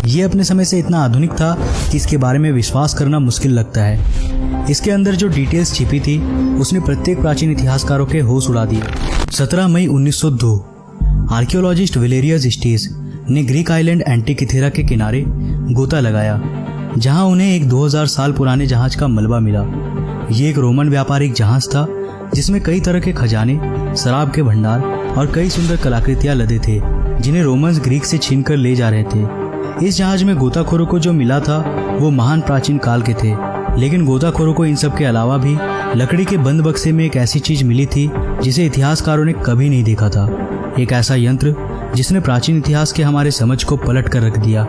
ये अपने समय से इतना आधुनिक था कि इसके बारे में विश्वास करना मुश्किल लगता है। इसके अंदर जो डिटेल्स छिपी थी उसने प्रत्येक प्राचीन इतिहासकारों के होश उड़ा दिए। 17 मई 1902 आर्कियोलॉजिस्ट वेलेरियस स्टीस ने ग्रीक आइलैंड एंटिकिथेरा के किनारे गोता लगाया, जहां उन्हें एक 2000 साल पुराने जहाज का मलबा मिला। ये एक रोमन व्यापारिक जहाज था जिसमें कई तरह के खजाने, शराब के भंडार और कई सुंदर कलाकृतियां लदे थे, जिन्हें रोमन्स ग्रीक से छीनकर ले जा रहे थे। इस जहाज में गोताखोरों को जो मिला था वो महान प्राचीन काल के थे, लेकिन गोताखोरों को इन सब के अलावा भी लकड़ी के बंद बक्से में एक ऐसी चीज मिली थी जिसे इतिहासकारों ने कभी नहीं देखा था। एक ऐसा यंत्र जिसने प्राचीन इतिहास के हमारे समझ को पलट कर रख दिया।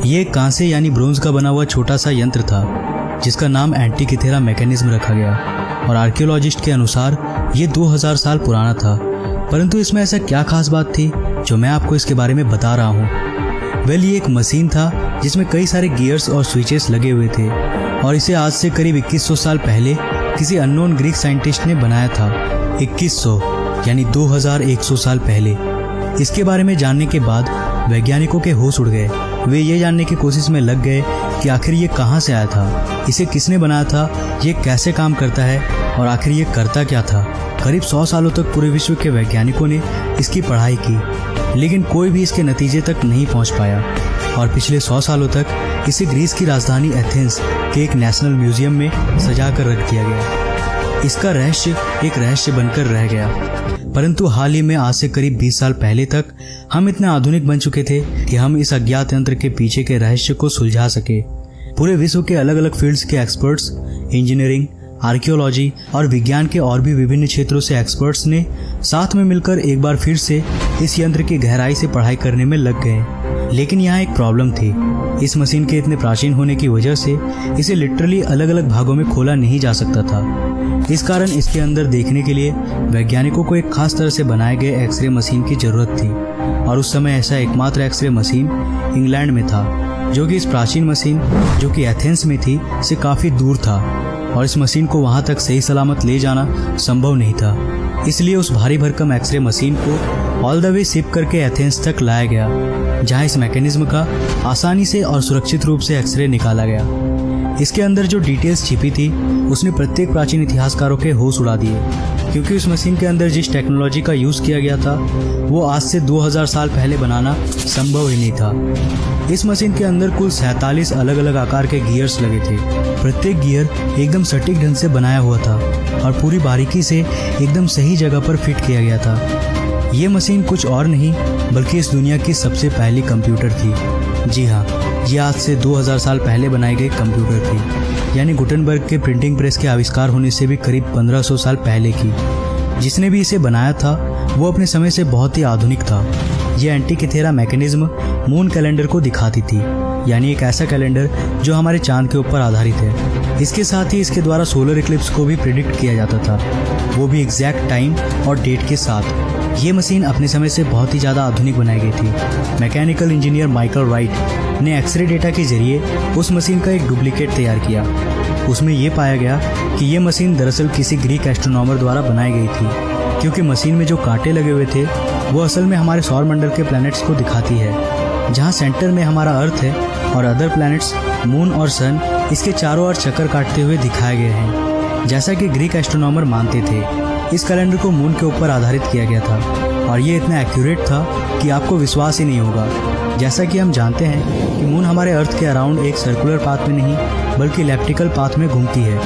ये कांसे यानी ब्रोंज का बना हुआ छोटा सा यंत्र था जिसका नाम एंटिकिथेरा मैकेनिज्म रखा गया, और आर्कियोलॉजिस्ट के अनुसार ये 2000 साल पुराना था। परंतु इसमें ऐसा क्या खास बात थी जो मैं आपको इसके बारे में बता रहा हूँ। वेल, ये एक मशीन था जिसमें कई सारे गियर्स और स्विचेस लगे हुए थे, और इसे आज से करीब 2100 साल पहले किसी अननोन ग्रीक साइंटिस्ट ने बनाया था। 2100 यानी 2100 साल पहले। इसके बारे में जानने के बाद वैज्ञानिकों के होश उड़ गए। वे ये जानने की कोशिश में लग गए कि आखिर ये कहाँ से आया था, इसे किसने बनाया था, ये कैसे काम करता है और आखिर ये करता क्या था। करीब 100 सालों तक पूरे विश्व के वैज्ञानिकों ने इसकी पढ़ाई की, लेकिन कोई भी इसके नतीजे तक नहीं पहुंच पाया, और पिछले 100 सालों तक इसे ग्रीस की राजधानी एथेंस के एक नेशनल म्यूजियम में सजा कर रख दिया गया। इसका रहस्य एक रहस्य बनकर रह गया। परंतु हाल ही में, आज से करीब 20 साल पहले तक, हम इतने आधुनिक बन चुके थे कि हम इस अज्ञात यंत्र के पीछे के रहस्य को सुलझा सके। पूरे विश्व के अलग अलग फील्ड्स के एक्सपर्ट्स, इंजीनियरिंग, आर्कियोलॉजी और विज्ञान के और भी विभिन्न क्षेत्रों से एक्सपर्ट्स ने साथ में मिलकर एक बार फिर से इस यंत्र की गहराई से पढ़ाई करने में लग गए। लेकिन यहाँ एक प्रॉब्लम थी। इस मशीन के इतने प्राचीन होने की वजह से इसे लिटरली अलग अलग भागों में खोला नहीं जा सकता था। इस कारण इसके अंदर देखने के लिए वैज्ञानिकों को एक खास तरह से बनाए गए एक्सरे मशीन की जरूरत थी, और उस समय ऐसा एकमात्र एक्सरे मशीन इंग्लैंड में था, जो कि इस प्राचीन मशीन जो कि एथेंस में थी से काफी दूर था, और इस मशीन को वहां तक सही सलामत ले जाना संभव नहीं था। इसलिए उस भारी भरकम एक्सरे मशीन को ऑल द वे शिप करके एथेंस तक लाया गया, जहां इस मैकेनिज्म का आसानी से और सुरक्षित रूप से एक्सरे निकाला गया। इसके अंदर जो डिटेल्स छिपी थी उसने प्रत्येक प्राचीन इतिहासकारों के होश उड़ा दिए, क्योंकि उस मशीन के अंदर जिस टेक्नोलॉजी का यूज किया गया था वो आज से 2000 साल पहले बनाना संभव ही नहीं था। इस मशीन के अंदर कुल 47 अलग अलग आकार के गियर्स लगे थे। प्रत्येक गियर एकदम सटीक ढंग से बनाया हुआ था और पूरी बारीकी से एकदम सही जगह पर फिट किया गया था। ये मशीन कुछ और नहीं बल्कि इस दुनिया की सबसे पहली कंप्यूटर थी। जी हाँ, ये आज से 2000 साल पहले बनाई गई कंप्यूटर थी, यानी गुटेनबर्ग के प्रिंटिंग प्रेस के आविष्कार होने से भी करीब 1500 साल पहले की। जिसने भी इसे बनाया था वो अपने समय से बहुत ही आधुनिक था। यह एंटिकिथेरा मैकेनिज्म मून कैलेंडर को दिखाती थी, यानी एक ऐसा कैलेंडर जो हमारे चांद के ऊपर आधारित है। इसके साथ ही इसके द्वारा सोलर इक्लिप्स को भी प्रिडिक्ट किया जाता था, वो भी एग्जैक्ट टाइम और डेट के साथ। ये मशीन अपने समय से बहुत ही ज़्यादा आधुनिक बनाई गई थी। मैकेनिकल इंजीनियर माइकल राइट ने एक्सरे डेटा के जरिए उस मशीन का एक डुप्लीकेट तैयार किया। उसमें यह पाया गया कि ये मशीन दरअसल किसी ग्रीक एस्ट्रोनॉमर द्वारा बनाई गई थी, क्योंकि मशीन में जो कांटे लगे हुए थे वो असल में हमारे सौर मंडल के प्लैनेट्स को दिखाती है, जहाँ सेंटर में हमारा अर्थ है और अदर प्लैनेट्स मून और सन इसके चारों ओर चक्कर काटते हुए दिखाए गए हैं, जैसा कि ग्रीक एस्ट्रोनॉमर मानते थे। इस कैलेंडर को मून के ऊपर आधारित किया गया था, और ये इतना एक्यूरेट था कि आपको विश्वास ही नहीं होगा। जैसा कि हम जानते हैं कि मून हमारे अर्थ के अराउंड एक सर्कुलर पाथ में नहीं बल्कि इलिप्टिकल पाथ में घूमती है,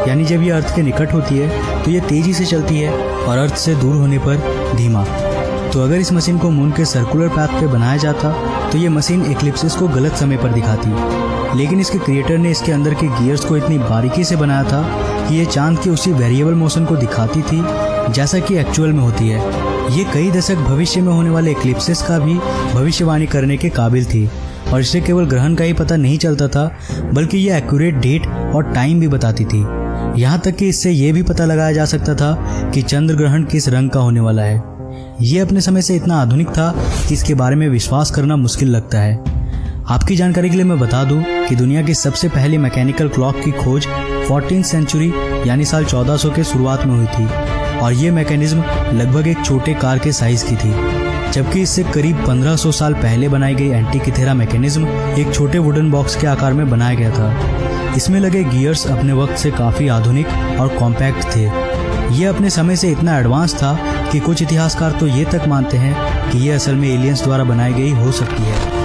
यानी जब ये अर्थ के निकट होती है तो ये तेजी से चलती है और अर्थ से दूर होने पर धीमा। तो अगर इस मशीन को मून के सर्कुलर पाथ पे बनाया जाता तो ये मशीन एक्लिप्सिस को गलत समय पर दिखाती, लेकिन इसके क्रिएटर ने इसके अंदर के गियर्स को इतनी बारीकी से बनाया था कि ये चांद की उसी वेरिएबल मोशन को दिखाती थी जैसा कि एक्चुअल में होती है। ये कई दशक भविष्य में होने वाले एक्लिप्सिस का भी भविष्यवाणी करने के काबिल थी, और इससे केवल ग्रहण का ही पता नहीं चलता था बल्कि ये एक्यूरेट डेट और टाइम भी बताती थी। यहाँ तक कि इससे ये भी पता लगाया जा सकता था कि चंद्र ग्रहण किस रंग का होने वाला है। ये अपने समय से इतना आधुनिक था कि इसके बारे में विश्वास करना मुश्किल लगता है। आपकी जानकारी के लिए मैं बता दूं कि दुनिया की सबसे पहली मैकेनिकल क्लॉक की खोज 14th सेंचुरी यानी साल 1400 के शुरुआत में हुई थी, और ये मैकेनिज्म लगभग एक छोटे कार के साइज की थी। जबकि इससे करीब 1500 साल पहले बनाई गई एंटीकिथेरा मैकेनिज्म एक छोटे वुडन बॉक्स के आकार में बनाया गया था। इसमें लगे गियर्स अपने वक्त से काफ़ी आधुनिक और कॉम्पैक्ट थे। ये अपने समय से इतना एडवांस था कि कुछ इतिहासकार तो ये तक मानते हैं कि ये असल में एलियंस द्वारा बनाई गई हो सकती है।